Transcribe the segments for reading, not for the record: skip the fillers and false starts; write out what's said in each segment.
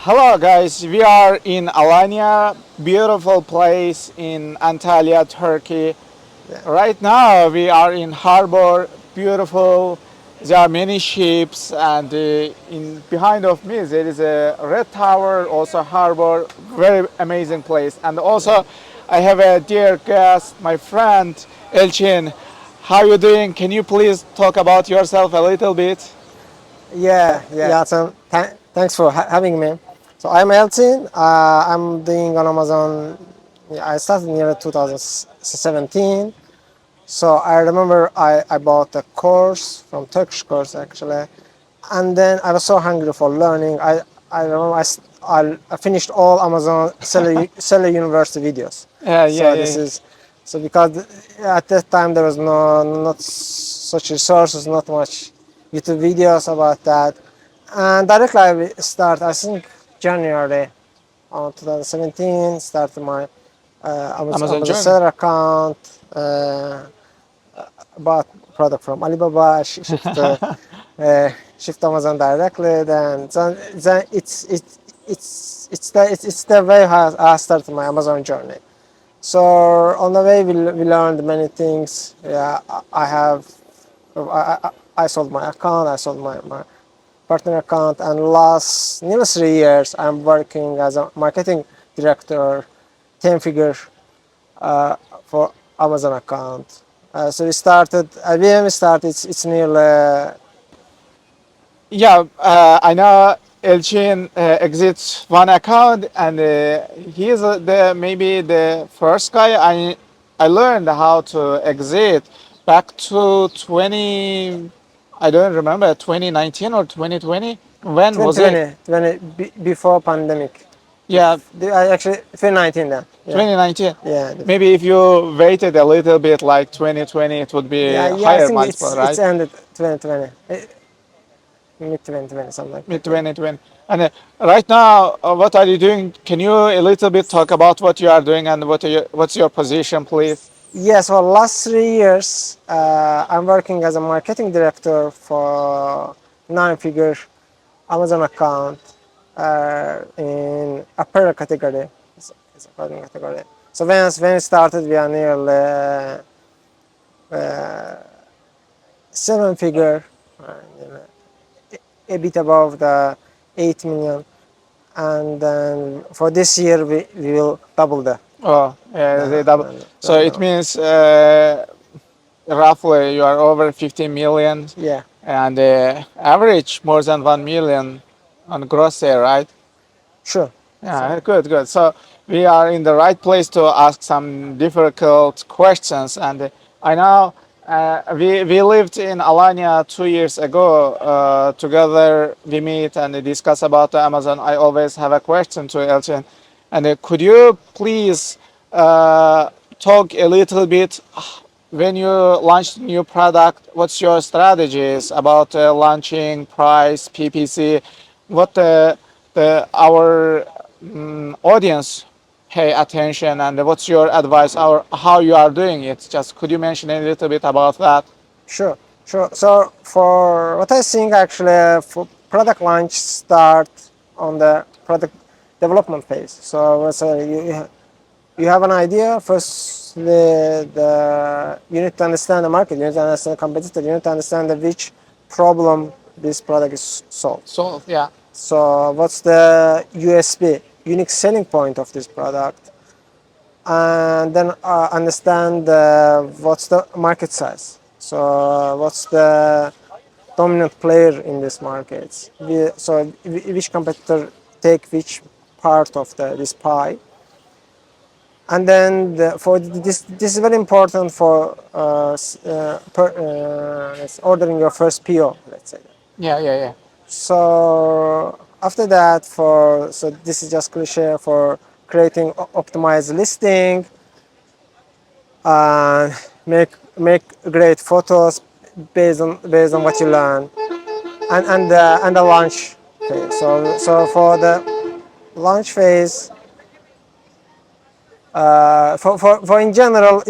Hello guys, we are in Alanya, beautiful place in Antalya, Turkey. Yeah. Right now we are in harbor, beautiful. There are many ships and in behind of me there is a red tower, also harbor, very amazing place. And also I have a dear guest, my friend Elchin. How you doing? Can you please talk about yourself a little bit? Yeah. So thanks for having me. So I'm Elton. I'm doing on Amazon. Yeah, I started near 2017. So I remember I bought a course from Turkish course actually, and then I was so hungry for learning. I remember I finished all Amazon Seller University videos. Yeah, yeah, So yeah. this is so because at that time there was not such resources, not much YouTube videos about that, and directly I start. I think January on 2017 started my Amazon Amazon journey. seller account. Bought product from Alibaba, shift Amazon directly. Then it's the way how I started my Amazon journey. So on the way we learned many things. Yeah, I have I sold my account. I sold my partner account, and last nearly 3 years I'm working as a marketing director, 10 figure for Amazon account. So we started. When we started, it's nearly Yeah, I know Elchin exits one account, and he is the maybe the first guy I learned how to exit back to 20. I don't remember 2019 or 2020. When was it? 2020, before pandemic. Yeah, Actually 2019 then. Yeah, 2019. yeah, Maybe if you waited a little bit, like 2020, it would be I higher think multiple, it's right? ended 2020, mid 2020 something like Mid that. Yeah. 2020. And right now, what are you doing? Can you a little bit talk about what you are doing and what's your position, please? Yes, for last 3 years, I'm working as a marketing director for 9 figure Amazon account in apparel category. It's a clothing category. So when it started, we are nearly 7 figure, you know, a bit above the 8 million. And then for this year, we will double Oh, they double. So it the means roughly you are over 15 million yeah, and average more than 1 million on gross sale, right? sure. Yeah, So good, good. So we are in the right place to ask some difficult questions. And I know we lived in Alanya 2 years ago. Together we meet and discuss about Amazon. I always have a question to Elchin. And could you please uh, talk a little bit when you launch new product? What's your strategies about launching, price, PPC? What our audience pay attention, and what's your advice or how you are doing it? Just could you mention a little bit about that? sure. So for what I think actually for product launch start on the product development phase. So let's say you have an idea. First, you need to understand the market. You need to understand the competitor. You need to understand which problem this product is solved. So yeah, So what's the USP, unique selling point of this product, and then understand what's the market size. So what's the dominant player in this market? Which competitor take which part of this pie, and then this is very important for ordering your first PO, let's say. yeah, yeah, yeah. So after that, so this is just cliche for creating optimized listing and make great photos based on what you learn, and the launch phase. So for the launch phase, for in general,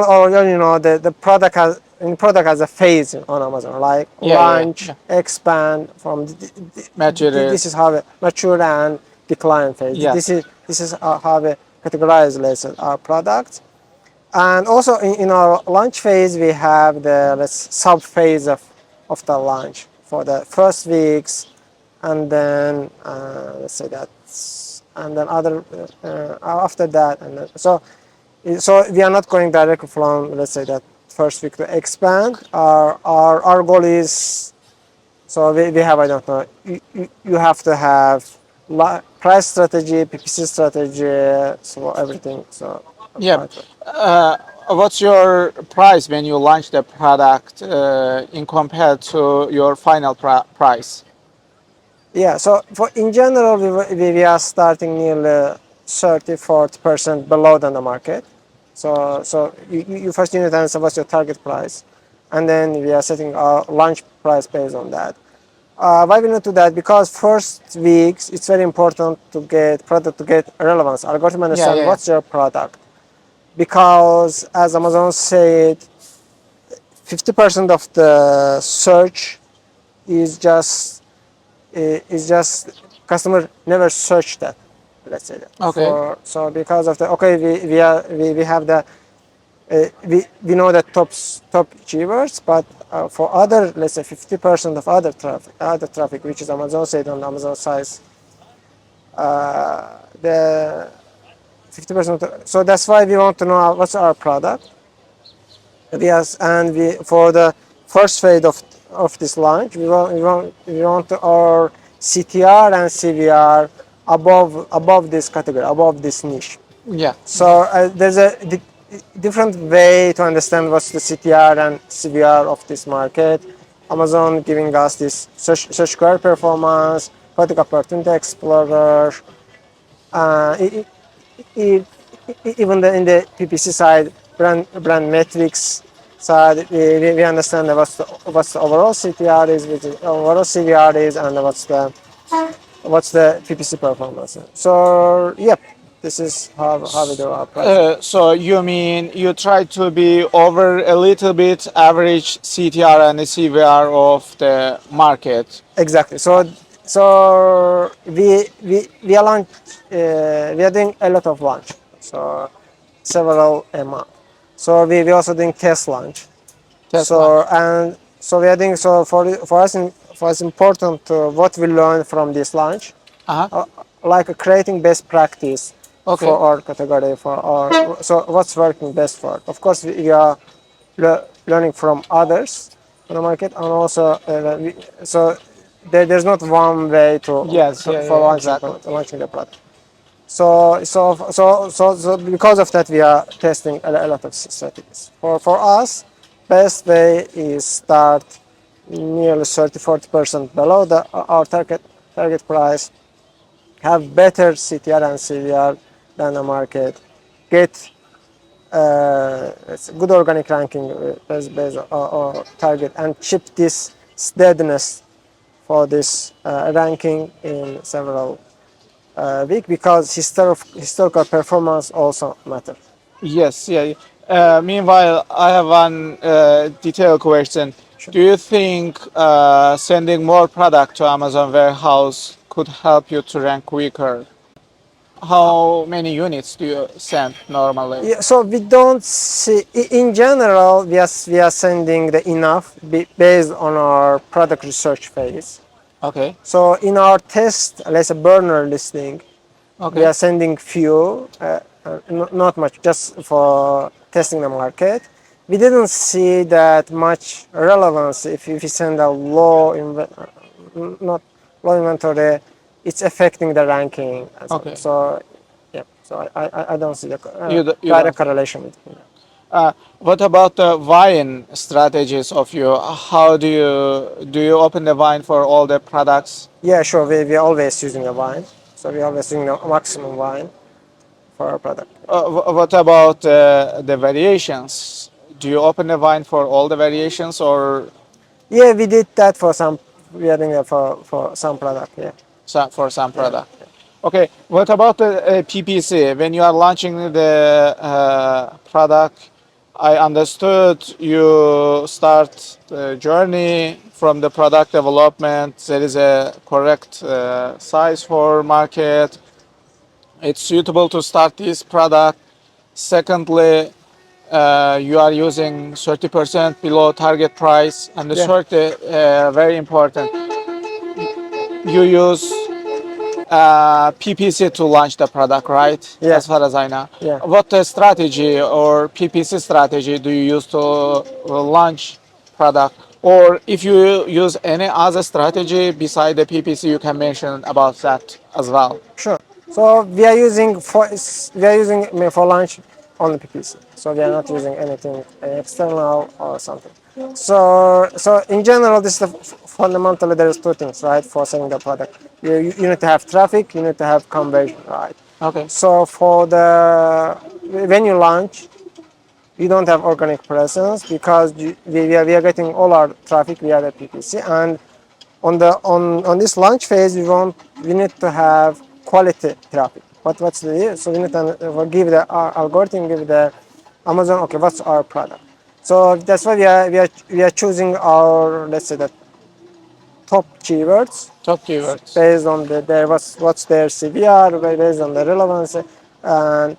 or the product has a phase on Amazon, like Yeah, yeah, launch, yeah. expand. From this Materials. is how it mature and the client phase. Yes. This is how we categorize, let's say, our product. And also in our launch phase, we have the sub phase of the launch for the first weeks, and then let's say that, and then other after that, and then, so we are not going directly from, let's say, that first week to expand. Our goal is, so we have, I don't know, you have to have price strategy, PPC strategy, so everything. So Yeah. right. What's your price when you launch the product in compared to your final price? Yeah, so for in general, we are starting nearly 30-40% below than the market. So you first need to answer what's your target price, and then we are setting our launch price based on that. Why we not do that? Because first weeks it's very important to get product to get relevance. Algorithm Yeah, understand yeah, yeah. what's your product, because as Amazon said, 50% of the search is just is just customer never search that, let's say that, Okay. for, so because of the, okay, we have the we know that top keywords, but for other, let's say, 50% of other traffic, which is Amazon said on Amazon size, the 50%, so that's why we want to know what's our product. Yes, and we, for the first phase of this launch, we want our CTR and CVR above this category, above this niche. Yeah, So there's a different way to understand what's the CTR and CVR of this market. Amazon giving us this search query performance, product opportunity explorer, uh, e- even in the PPC side, brand metrics side, we understand what's the overall CTR is, which is overall CVR is, and what's the PPC performance. So yep, this is how we do our pricing. So you mean you try to be over a little bit average CTR and CVR of the market? Exactly. So we are launch, we are doing a lot of launch. So several a month. So we also doing test launch. Test So launch. and so we are doing, so for us important what we learn from this launch, Uh huh. like creating best practice for Okay. our category, for our, so what's working best for it. Of course, we are learning from others on the market, and also so there's not one way Yes. Yeah. for Yeah. Exactly. launching the product. So because of that, we are testing a lot of strategies. For us, best way is start nearly 30-40% below our target price, have better CTR and CVR than the market, get it's good organic ranking based on our target, and keep this steadiness for this ranking in several weeks, because historical performance also matter. Yes. Yeah. Meanwhile, I have one detailed question. Sure. Do you think sending more product to Amazon warehouse could help you to rank quicker? How many units do you send normally? Yeah, so we don't see, in general, we are sending the enough based on our product research phase. Okay. So in our test, let's say burner listing, we Okay. are sending few, not much, just for testing the market. We didn't see that much relevance if you send a not low inventory, it's affecting the ranking and so on. Okay. So yeah, so I don't see the You direct don't. correlation between that. What about the wine strategies of you? How do you open the wine for all the products? Yeah, sure. We are always using a wine, so we are always using the maximum wine for our product. What about the variations? Do you open the wine for all the variations or Yeah, we did that for some. We are doing it for some product. Yeah, for some yeah. product? Okay. What about the PPC? When you are launching the product, I understood you start the journey from the product development. There is a correct size for market. It's suitable to start this product. Secondly, you are using 30% below target price, and the Yeah, 30, very important, you use PPC to launch the product, right? yeah, As far as I know. yeah. What strategy or PPC strategy do you use to launch product? Or if you use any other strategy beside the PPC, you can mention about that as well. Sure. So we are using for launch only PPC. So we are not using anything external or something. So in general, this is fundamentally there is two things, right? For selling the product, you need to have traffic, you need to have conversion, right? Okay. So for the when you launch, you don't have organic presence because we are getting all our traffic via the PPC, and on this launch phase we need to have quality traffic. What's the deal? So we need to give the our algorithm, give the Amazon, okay, what's our product. So that's why we are choosing our, let's say, the top keywords Top keywords. based on their what's their CVR, based on the relevance, and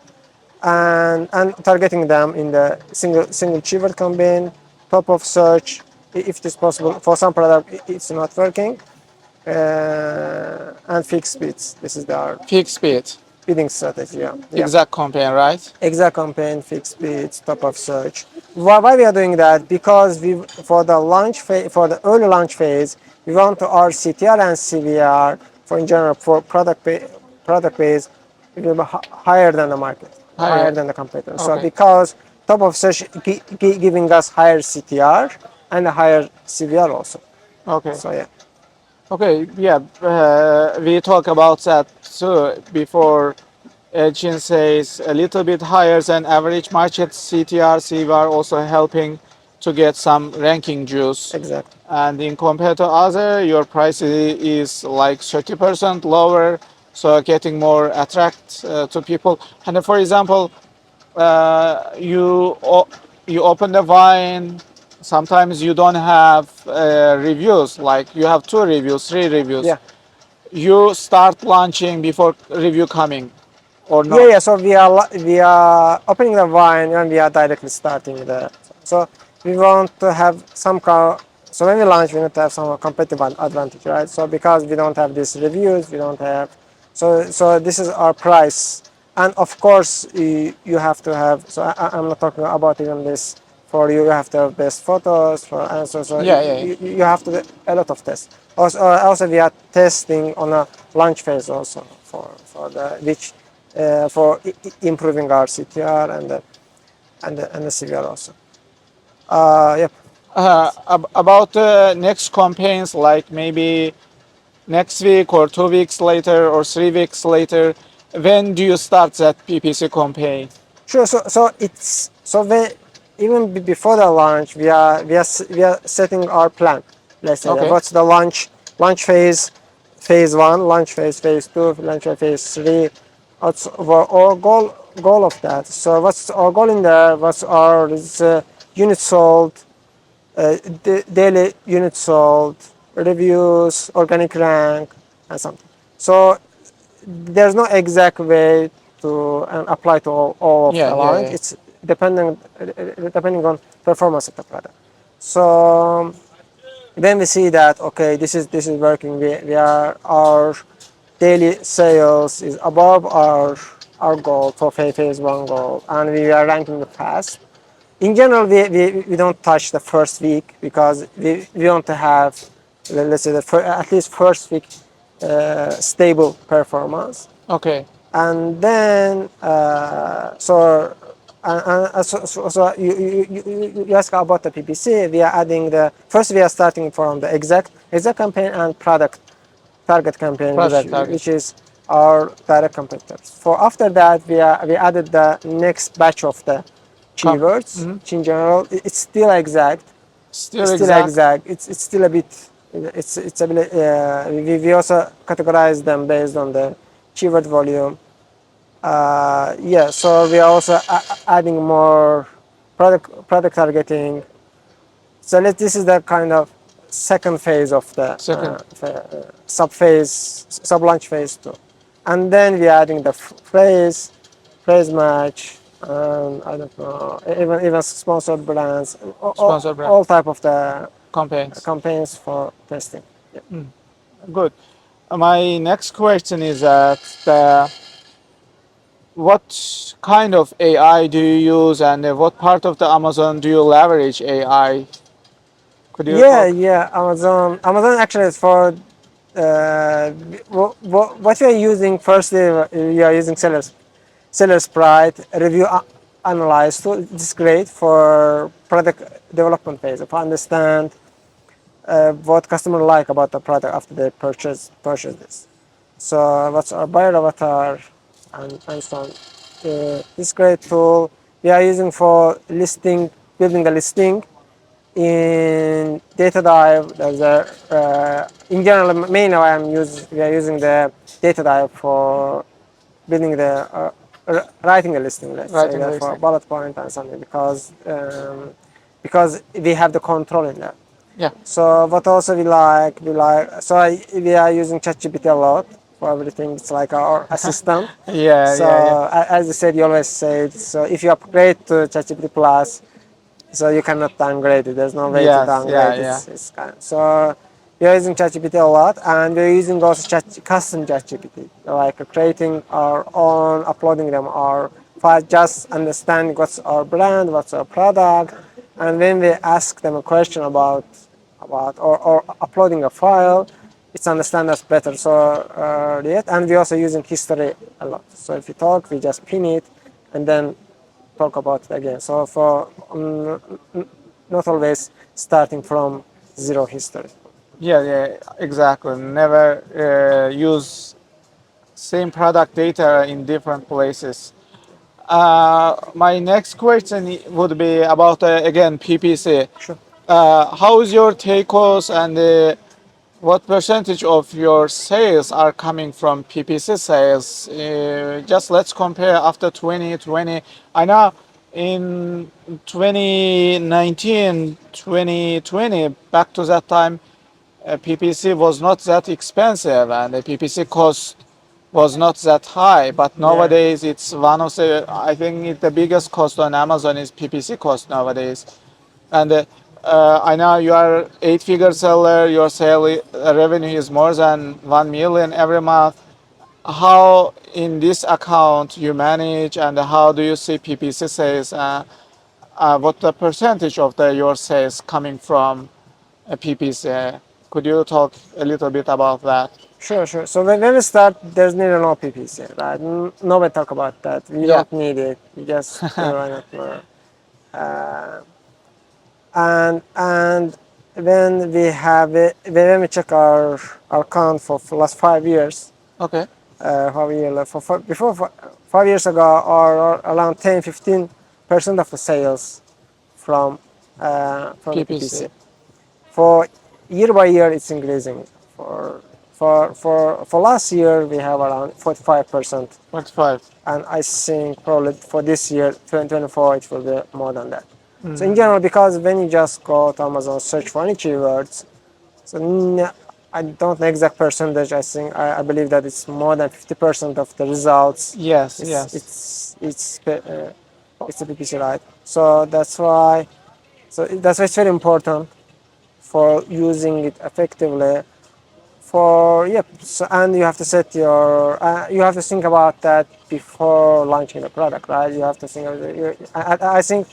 and targeting them in the single keyword campaign, top of search if it is possible. For some product it's not working, and fixed bids. This is our Fixed speed. bidding strategy. Yeah, yeah. Exact campaign, right? Exact campaign, fixed bids, top of search. Why we are doing that? Because we for the launch phase, for the early launch phase, we want our CTR and CVR for in general for product base it will be higher than the market, higher Higher. than the competitor. So Okay. because top of search giving us higher CTR and a higher CVR also. Okay. So yeah, Okay. Yeah. We talk about that too before. Elchin says a little bit higher than average market CTR, CVR also helping to get some ranking juice. exactly. And in compared to other, your price is like 30% lower, so getting more attract to people. And for example, you open the wine. Sometimes you don't have reviews. Like you have two reviews, three reviews. Yeah. You start launching before review coming, or Yeah, not? yeah. So we are opening the wine and we are directly starting the. So we want to have some So when we launch, we need to have some competitive advantage, right? So because we don't have these reviews, we don't have. So this is our price, and of course you have to have. So I'm not talking about even this. For you, you have to have best photos for answers. So Yeah, yeah, yeah. you have to do a lot of tests. Also we are testing on a launch phase also for the which for improving our CTR and the CVR also. Yep. About next campaigns, like maybe next week or 2 weeks later or 3 weeks later, when do you start that PPC campaign? Sure. So it's so we, even before the launch, we are setting our plan. Let's say Okay. what's the launch phase, phase one, launch phase two, launch phase three. What's our goal of that? So what's our goal in there? What's our units sold, daily units sold, reviews, organic rank, and something. So there's no exact way to apply to all of Yeah, the yeah, launch. yeah. It's depending on performance of the product. So then we see that okay, this is working. We are our daily sales is above our goal for phase one goal, and we are ranking fast. In general, we don't touch the first week because we want to have, let's say, at least first week stable performance. Okay. And then so you ask about the PPC. We are adding the first. We are starting from the exact campaign and product target campaign, which Product target. which is our direct competitors. For after that, we added the next batch of the Come. keywords. Hmm. In general, it's still exact. Still It's still exact. exact. It's still a bit. It's a bit. We also categorize them based on the keyword volume. Yeah. So we are also adding more. product targeting. So this is the kind of second phase of the Second. sub launch phase two, and then we're adding the phrase match, and I don't know, even sponsored brands, Sponsor brand all type of the campaigns. campaigns for testing. Yeah. Good. My next question is that what kind of AI do you use and what part of the Amazon do you leverage AI? Could you Yeah, talk? yeah. Amazon actually is for what we are using. Firstly, we are using SellerSprite review analyze tool. It's great for product development phase. If I understand what customer like about the product after they purchase this. So what's our buyer avatar and so on. This great tool we are using for listing, building a listing in data dive. There's a in general mainly we are using the data dive for building the writing a listing, let's say Writing that for listing. bullet point and something, because we have the control in that. Yeah. So what also we like so we are using ChatGPT a lot for everything. It's like our assistant. Yeah, So yeah, yeah. as you said, you always say it. So if you upgrade to ChatGPT Plus, so you cannot downgrade it. There's no way to Yes, yeah, downgrade it. yeah. It's kind of, so we're using ChatGPT a lot, and we're using also custom ChatGPT, like creating our own, uploading them our file, just understanding what's our brand, what's our product, and when we ask them a question or uploading a file, it's understand us better. So and we're also using history a lot. So if we talk, we just pin it, and then talk about it again. So for not always starting from zero history. Yeah, yeah, exactly. Never use same product data in different places. My next question would be about again PPC. Sure. How is your takeaways and what percentage of your sales are coming from PPC sales? Just let's compare after 2020. I know in 2019, 2020, back to that time, PPC was not that expensive and the PPC cost was not that high. But Yeah. nowadays, it's one of the, I think the biggest cost on Amazon is PPC cost nowadays. And I know you are eight-figure seller. Your sale revenue is more than 1 million every month. How in this account you manage, and how do you see PPC sales? What the percentage of your sales coming from PPC? Could you talk a little bit about that? Sure, sure. So when we start, there's neither no PPC, right? Nobody talk about that. We Yeah. don't need it. We just run it. And when we have it, when we check our count for last 5 years, Okay. 5 years before 5 years ago, or around 10-15% of the sales from the PPC. PPC. For year by year, it's increasing. For last year, we have around 45%, 45. and I think probably for this year, 2024, it will be more than that. So in general, because when you just go to Amazon search for any keywords, so I don't know exact percentage. I believe that it's more than 50% of the results. Yes, It's yes. it's it's it's a PPC, right? So that's why it's very important for using it effectively. For yep, so, and you have to set your you have to think about that before launching the product, right? You have to think of I think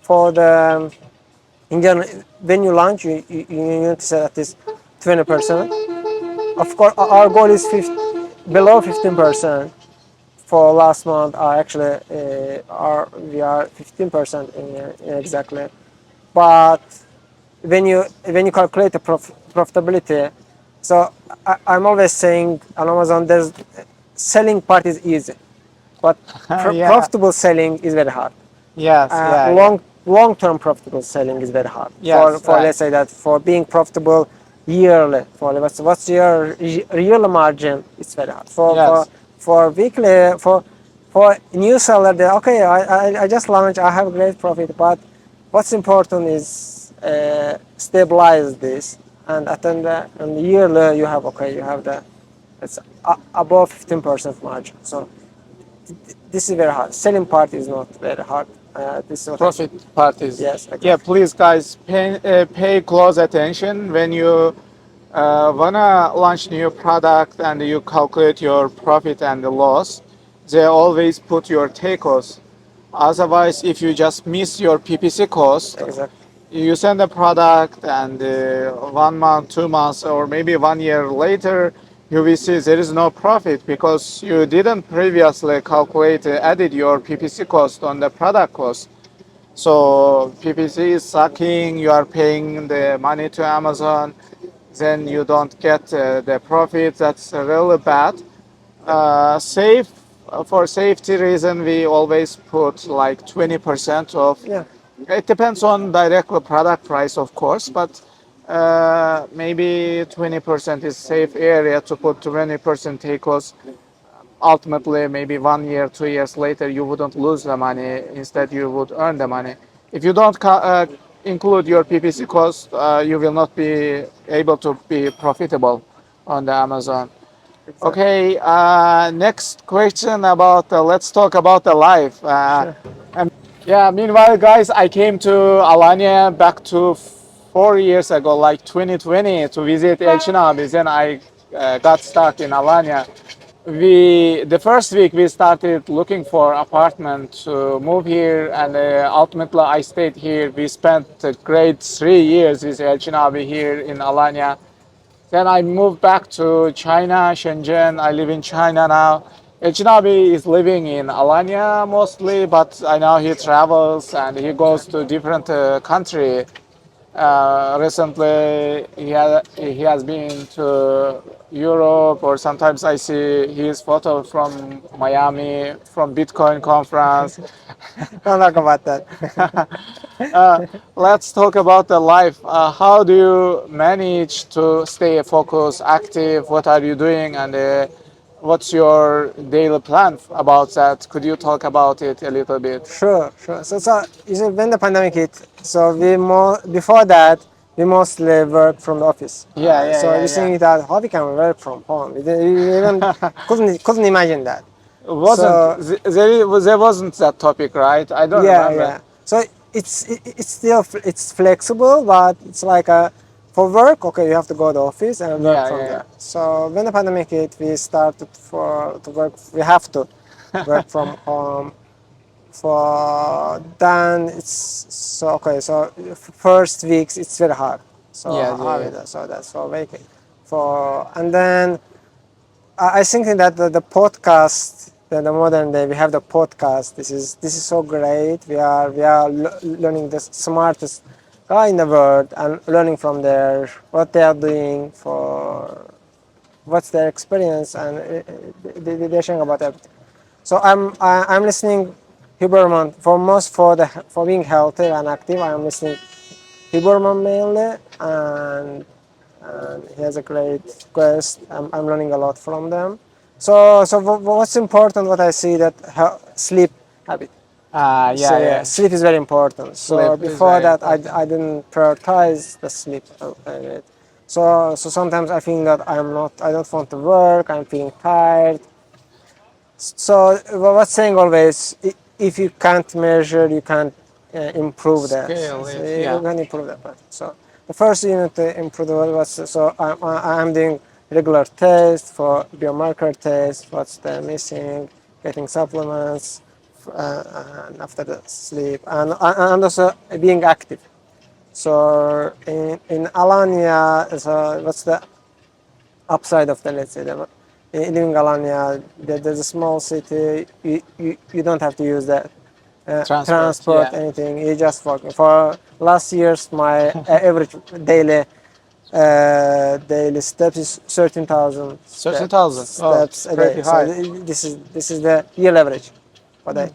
for the in general, when you launch, you need to set at least 20%. Of course, our goal is below 15%. For last month, actually we are 15% exactly. But when you calculate the profitability, so I'm always saying on Amazon, there's selling part is easy, but Yeah. profitable selling is very hard. Yes, yeah, yeah. Long-term profitable selling is very hard. Yes, For right. let's say that for being profitable yearly, for what's your real margin, it's very hard. For Yes. for weekly for new seller, they okay, I just launched, I have great profit, but what's important is stabilize this, and at the yearly you have okay, you have the it's above 15% margin. So this is very hard. Selling part is not very hard. This is what I see. Profit parties. Yes, Yeah, exactly. please, guys, pay close attention when you wanna launch new product and you calculate your profit and the loss. They always put your take cost. Otherwise, if you just miss your PPC cost, Exactly. you send a product and 1 month, 2 months, or maybe 1 year later, you will see there is no profit because you didn't previously calculate, added your PPC cost on the product cost. So PPC is sucking, you are paying the money to Amazon, then you don't get the profit. That's really bad. Safe for safety reason, we always put like 20% of. Yeah, It depends on direct product price, of course, but maybe 20% is safe area to put 20% take cost. Ultimately, maybe 1 year, 2 years later, you wouldn't lose the money. Instead, you would earn the money. If you don't include your PPC cost, you will not be able to be profitable on the Amazon. exactly. Okay, next question about let's talk about the life. Sure. Yeah, meanwhile, guys, I came to Alanya back to 4 years ago, like 2020, to visit Elçin abi. Then I got stuck in Alanya. The first week we started looking for apartment to move here, and ultimately I stayed here. We spent a great 3 years with Elçin abi here in Alanya. Then I moved back to China, Shenzhen. I live in China now. Ejnabi is living in Alanya mostly, but I know he travels and he goes to different country. Recently, he has been to Europe, or sometimes I see his photo from Miami, from Bitcoin conference. Don't talk about that. uh, let's talk about the life. How do you manage to stay focused, active? What are you doing, and what's your daily plan about that? Could you talk about it a little bit? Sure, sure. So you see, when the pandemic hit, so before that we mostly work from the office. Yeah, yeah, So yeah, we yeah. think that how we can work from home. We even couldn't imagine that. Wasn't So there wasn't that topic, right? I don't yeah, remember. yeah. So it's still it's flexible, but it's like for work. Okay, you have to go to the office and work Yeah, from yeah, there. So when the pandemic hit, we started to work. We have to work from home. For then it's so okay. So first weeks it's very hard. So yeah, how yeah, is that? So that's for waking. For and then I think that the podcast, the modern day, we have the podcast. This is so great. We are learning the smartest guy in the world and learning from their what they are doing for what's their experience and they're sharing about everything. So I'm listening Huberman for most for being healthy and active. I'm listening Huberman mainly and he has a great quest. I'm learning a lot from them. So what's important? What I see that sleep habit. So yeah, yeah, yeah. sleep is very important. So Sleep is before very that, important. I didn't prioritize the sleep. So sometimes I think that I don't want to work. I'm feeling tired. So what's saying always, if you can't measure, you can't improve that. Scale So it, you yeah. can improve that. But so the first you need to improve the what's so I'm doing regular tests for biomarker tests. What's the missing? Getting supplements, and after the sleep, and also being active. So in Alanya, so what's the upside of the let's say living in Alanya, there's a small city. You don't have to use the Transport, transport yeah. anything. You just walking. For last years, my average daily daily steps is 13,000 13,000. Oh, steps a pretty day. So high. this is the year average per day.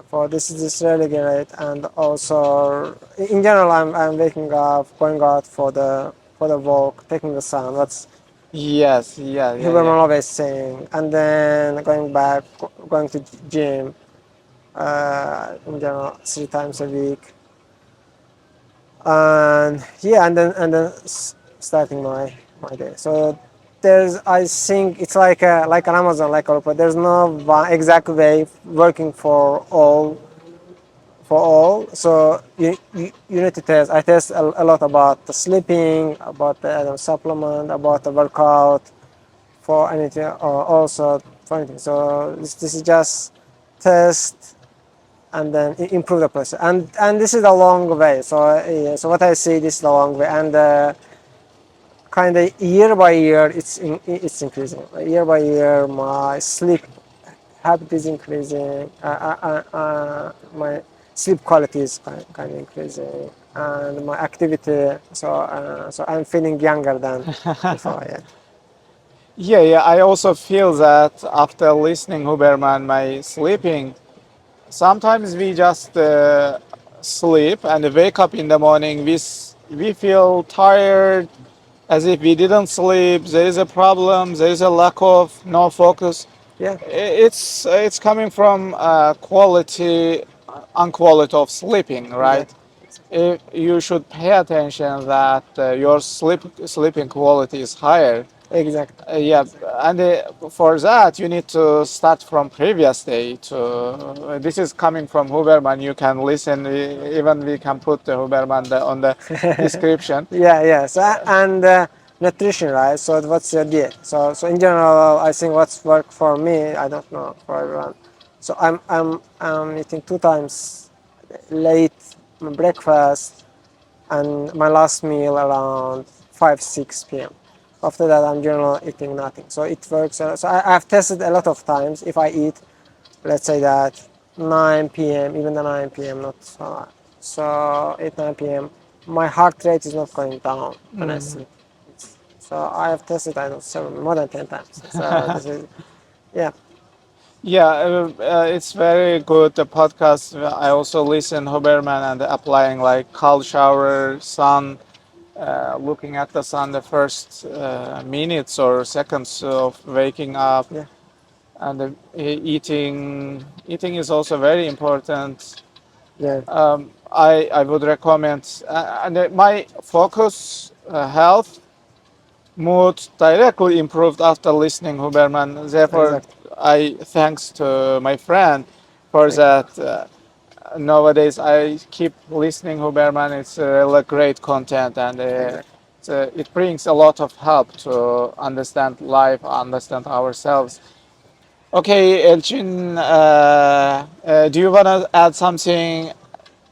For this is really great, and also in general, I'm waking up, going out for the walk, taking the sun. That's Yes, yeah, yeah, Huberman yeah. always saying, and then going back, going to gym, in general 3 times a week, and yeah, and then starting my day. So there's, I think it's like like an Amazon, like Alpha. There's no one exact way working for all. So you need to test. I test a lot about the sleeping, about the supplement, about the workout, for anything, or also for anything. So this is just test and then improve the process. And this is a long way. So so what I see, this is a long way, and kind of year by year it's increasing. Year by year, my sleep habit is increasing. My sleep quality is kind of increasing, and my activity. So I'm feeling younger than before. Yeah. Yeah, yeah. I also feel that after listening Huberman, my sleeping, sometimes we just sleep and wake up in the morning. We feel tired, as if we didn't sleep. There is a problem. There is a lack of no focus. Yeah. It's coming from quality, unquality of sleeping, right? Exactly. You should pay attention that your sleeping quality is higher. Exactly. Yeah, and for that you need to start from previous day. To this is coming from Huberman. You can listen. Even we can put the Huberman on the description. Yeah, yeah. So and nutrition, right? So what's your diet? So in general, I think what's work for me, I don't know for everyone. So I'm eating 2 times late breakfast and my last meal around 5 6 p.m. After that, I'm generally eating nothing. So it works. So I've tested a lot of times. If I eat, let's say that 9 p.m., even the 9 p.m., not so 8 9 p.m., my heart rate is not going down when I sleep. So I have tested, I don't know, more than 10 times. So this is, yeah, Yeah, it's very good. The podcast. I also listen Huberman and applying like cold shower, sun, looking at the sun the first minutes or seconds of waking up, yeah, and eating is also very important. yeah, I would recommend, and my focus, health, mood directly improved after listening Huberman. Therefore, exactly. I thanks to my friend for Thank you. that. Nowadays, I keep listening Huberman. It's really great content, and Exactly. it brings a lot of help to understand life, understand ourselves. Okay, Elchin, do you want to add something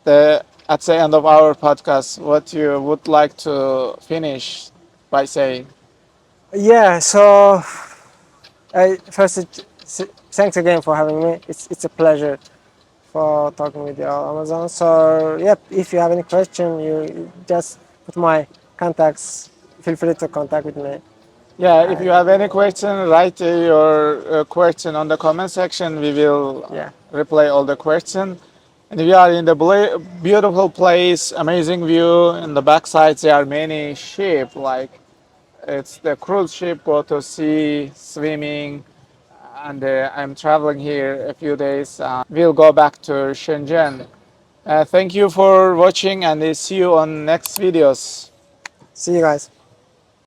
at the end of our podcast? What you would like to finish by saying? Yeah, so first, thanks again for having me. It's a pleasure for talking with you on Amazon. So, yep, if you have any question, you just put my contacts. Feel free to contact with me. Yeah, if you have any Uh, question, write your question on the comment section. We will yeah, reply all the question. And we are in the beautiful place, amazing view. In the backside, there are many ship, like it's the cruise ship, go to sea, swimming. And I'm traveling here a few days. We'll go back to Shenzhen. Thank you for watching, and see you on next videos. see you guys.